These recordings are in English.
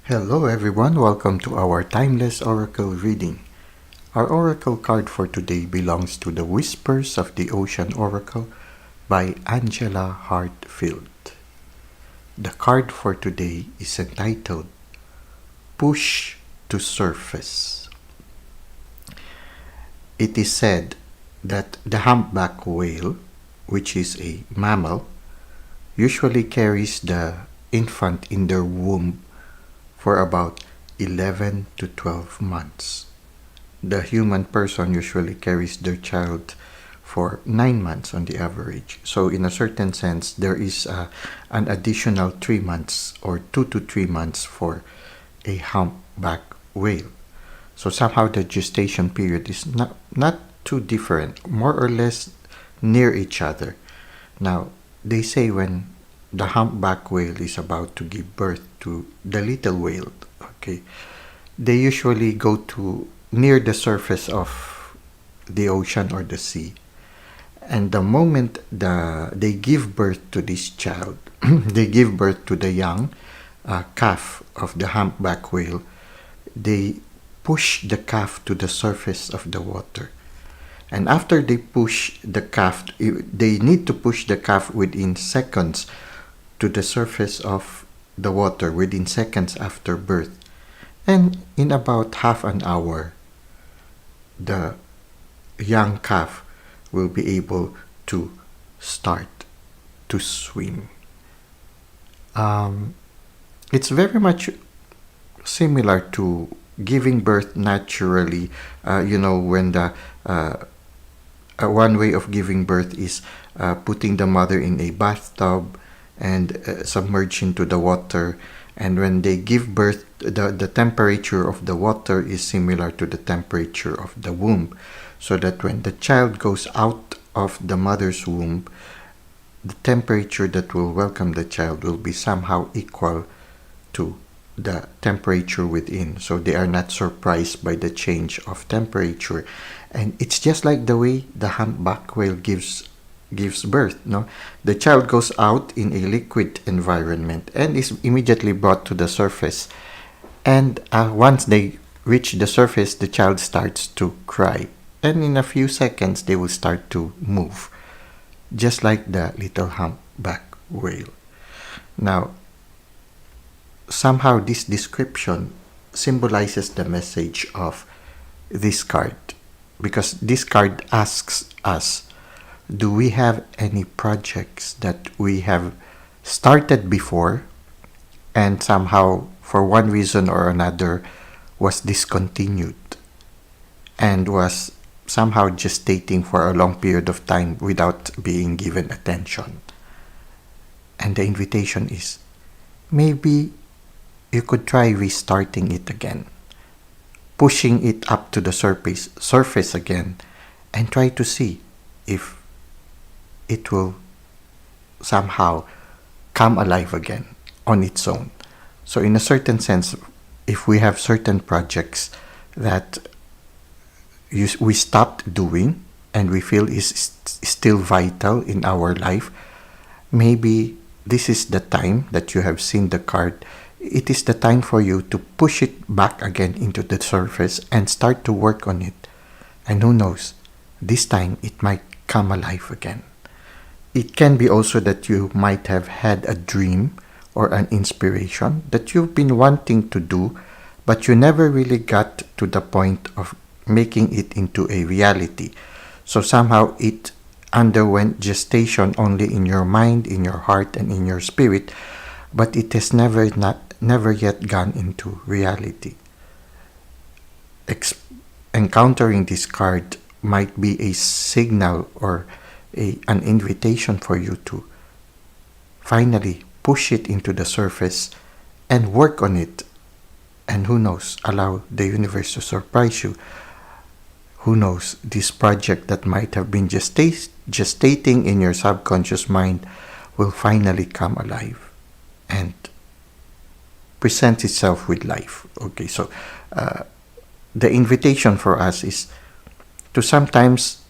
Hello everyone, welcome to our timeless oracle reading. Our oracle card for today belongs to the Whispers of the Ocean Oracle by Angela Hartfield. The card for today is entitled Push to Surface. It is said that the humpback whale, which is a mammal, usually carries the infant in their womb for about 11 to 12 months. The human person usually carries their child for 9 months on the average. So in a certain sense, there is an additional 3 months or 2 to 3 months for a humpback whale. So somehow the gestation period is not too different, more or less near each other. Now, they say when the humpback whale is about to give birth to the little whale, okay, they usually go to near the surface of the ocean or the sea. And the moment they give birth to this child, they give birth to the young calf of the humpback whale, they push the calf to the surface of the water. And after they push the calf, they need to push the calf within seconds to the surface of the water, within seconds after birth. And in about half an hour, the young calf will be able to start to swim. It's very much similar to giving birth naturally. When the one way of giving birth is putting the mother in a bathtub and submerge into the water, and when they give birth, the temperature of the water is similar to the temperature of the womb, so that when the child goes out of the mother's womb, the temperature that will welcome the child will be somehow equal to the temperature within, so they are not surprised by the change of temperature. And it's just like the way the humpback whale gives birth. The child goes out in a liquid environment and is immediately brought to the surface, and once they reach the surface, the child starts to cry, and in a few seconds they will start to move, just like the little humpback whale. Now, somehow this description symbolizes the message of this card, because this card asks us, do we have any projects that we have started before and somehow for one reason or another was discontinued and was somehow gestating for a long period of time without being given attention? And the invitation is, maybe you could try restarting it again, pushing it up to the surface again, and try to see if it will somehow come alive again on its own. So in a certain sense, if we have certain projects that we stopped doing and we feel is still vital in our life, maybe this is the time that you have seen the card. It is the time for you to push it back again into the surface and start to work on it. And who knows, this time it might come alive again. It can be also that you might have had a dream or an inspiration that you've been wanting to do, but you never really got to the point of making it into a reality. So somehow it underwent gestation only in your mind, in your heart, and in your spirit, but it has never yet gone into reality. Encountering this card might be a signal or an invitation for you to finally push it into the surface and work on it. And who knows, allow the universe to surprise you. Who knows, this project that might have been gestating in your subconscious mind will finally come alive and present itself with life. Okay, so the invitation for us is to sometimes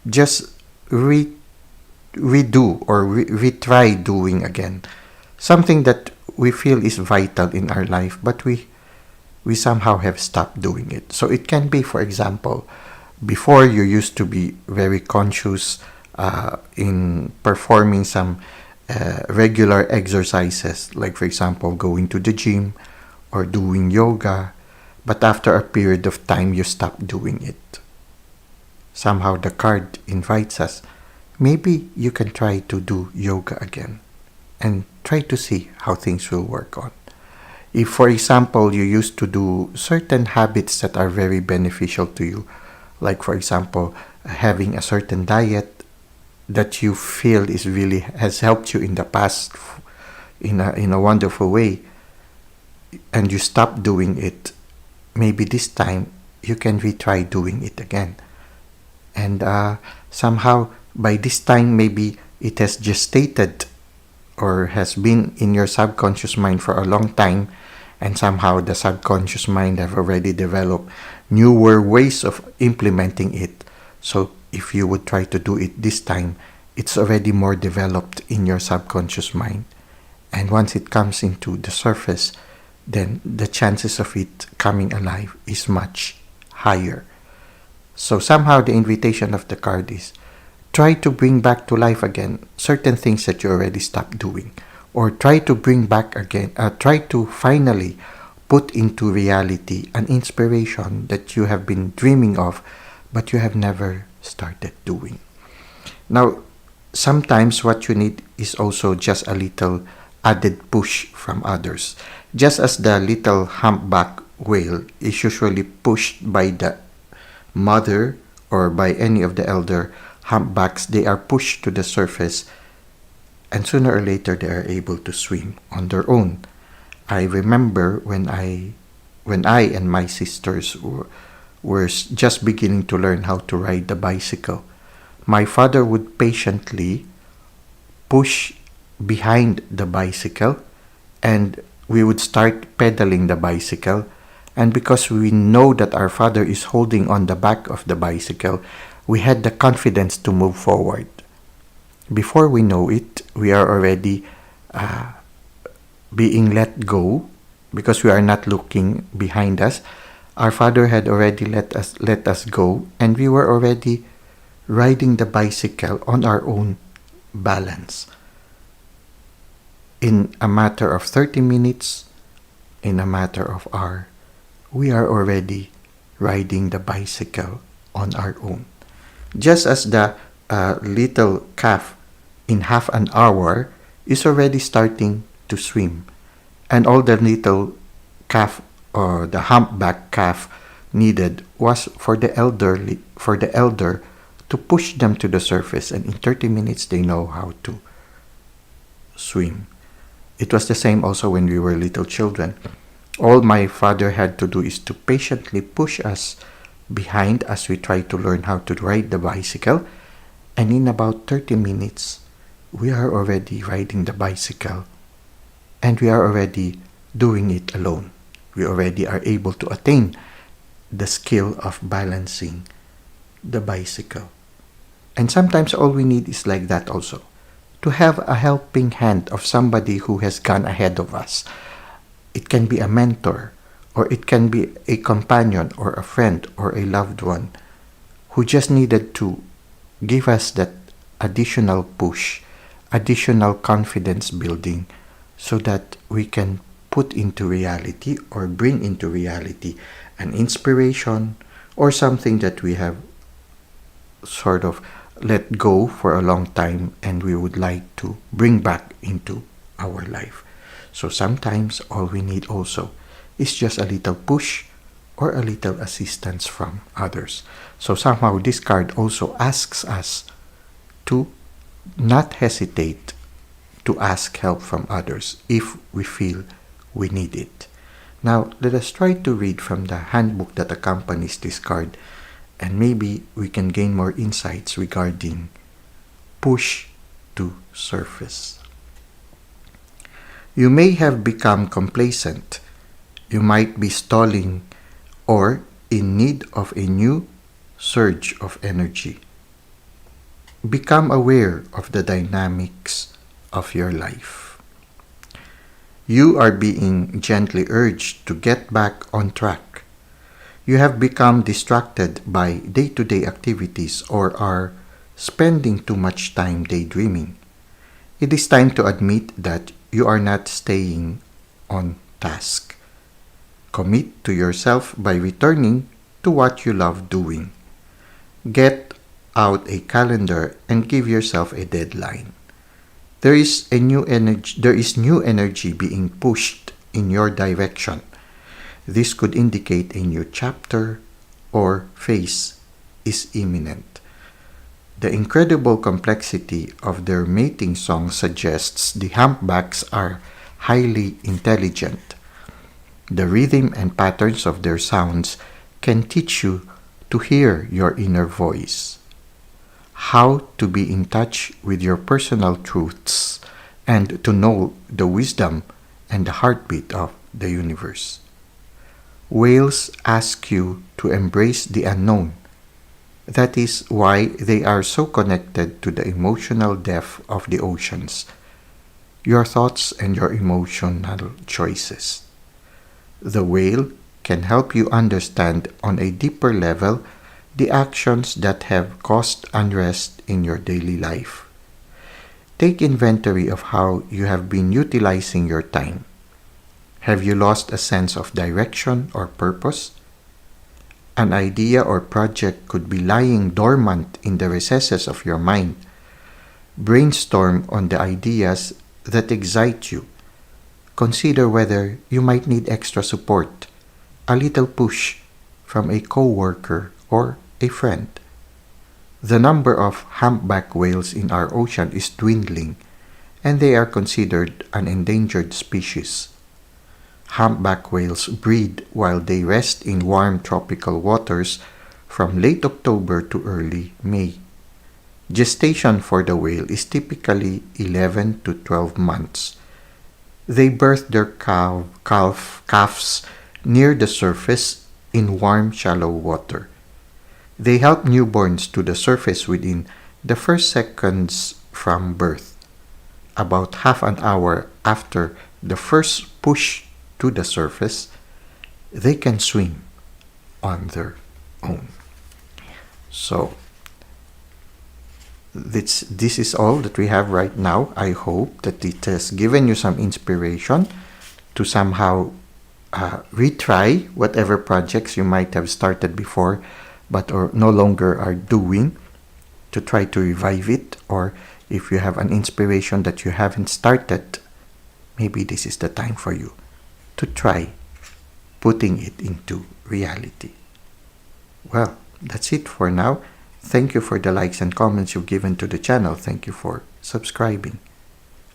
just redo or retry doing again something that we feel is vital in our life, but we somehow have stopped doing it. So it can be, for example, before you used to be very conscious in performing some regular exercises, like, for example, going to the gym or doing yoga, but after a period of time, you stop doing it. Somehow the card invites us. Maybe you can try to do yoga again and try to see how things will work on. If, for example, you used to do certain habits that are very beneficial to you, like, for example, having a certain diet that you feel is really has helped you in the past in a wonderful way, and you stop doing it, maybe this time you can retry doing it again. And somehow by this time, maybe it has gestated or has been in your subconscious mind for a long time, and somehow the subconscious mind have already developed newer ways of implementing it. So if you would try to do it this time, it's already more developed in your subconscious mind. And once it comes into the surface, then the chances of it coming alive is much higher. So somehow the invitation of the card is try to bring back to life again certain things that you already stopped doing, or try to bring back again, try to finally put into reality an inspiration that you have been dreaming of, but you have never started doing. Now, sometimes what you need is also just a little added push from others. Just as the little humpback whale is usually pushed by the mother or by any of the elder humpbacks, they are pushed to the surface, and sooner or later they are able to swim on their own. I remember when I and my sisters were just beginning to learn how to ride the bicycle, my father would patiently push behind the bicycle, and we would start pedaling the bicycle. And because we know that our father is holding on the back of the bicycle, we had the confidence to move forward. Before we know it, we are already being let go because we are not looking behind us. Our father had already let us go, and we were already riding the bicycle on our own balance. In a matter of 30 minutes, in a matter of hour, we are already riding the bicycle on our own. Just as the little calf in half an hour is already starting to swim, and all the little calf or the humpback calf needed was for the elder to push them to the surface, and in 30 minutes they know how to swim. It was the same also when we were little children. All my father had to do is to patiently push us behind as we try to learn how to ride the bicycle, and in about 30 minutes we are already riding the bicycle, and we are already doing it alone. We already are able to attain the skill of balancing the bicycle. And sometimes all we need is like that also, to have a helping hand of somebody who has gone ahead of us. It can be a mentor, or it can be a companion or a friend or a loved one who just needed to give us that additional push, additional confidence building, so that we can put into reality or bring into reality an inspiration or something that we have sort of let go for a long time and we would like to bring back into our life. So sometimes all we need also is just a little push or a little assistance from others. So somehow this card also asks us to not hesitate to ask help from others if we feel we need it. Now let us try to read from the handbook that accompanies this card, and maybe we can gain more insights regarding push to surface. You may have become complacent. You might be stalling or in need of a new surge of energy. Become aware of the dynamics of your life. You are being gently urged to get back on track. You have become distracted by day-to-day activities or are spending too much time daydreaming. It is time to admit that you are not staying on task. Commit to yourself by returning to what you love doing. Get out a calendar and give yourself a deadline. There is new energy being pushed in your direction. This could indicate a new chapter or phase is imminent. The incredible complexity of their mating song suggests the humpbacks are highly intelligent. The rhythm and patterns of their sounds can teach you to hear your inner voice, how to be in touch with your personal truths, and to know the wisdom and the heartbeat of the universe. Whales ask you to embrace the unknown. That is why they are so connected to the emotional depth of the oceans, your thoughts and your emotional choices. The whale can help you understand on a deeper level the actions that have caused unrest in your daily life. Take inventory of how you have been utilizing your time. Have you lost a sense of direction or purpose? An idea or project could be lying dormant in the recesses of your mind. Brainstorm on the ideas that excite you. Consider whether you might need extra support, a little push from a coworker or a friend. The number of humpback whales in our ocean is dwindling, and they are considered an endangered species. Humpback whales breed while they rest in warm tropical waters from late October to early May. Gestation for the whale is typically 11 to 12 months. They birth their calves near the surface in warm, shallow water. They help newborns to the surface within the first seconds from birth. About half an hour after the first push to the surface, they can swim on their own. So, this is all that we have right now. I hope that it has given you some inspiration to somehow retry whatever projects you might have started before but or no longer are doing, to try to revive it. Or if you have an inspiration that you haven't started, maybe this is the time for you to try putting it into reality. Well, that's it for now. Thank you for the likes and comments you've given to the channel. Thank you for subscribing.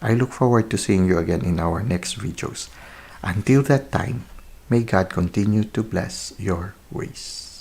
I look forward to seeing you again in our next videos. Until that time, may God continue to bless your ways.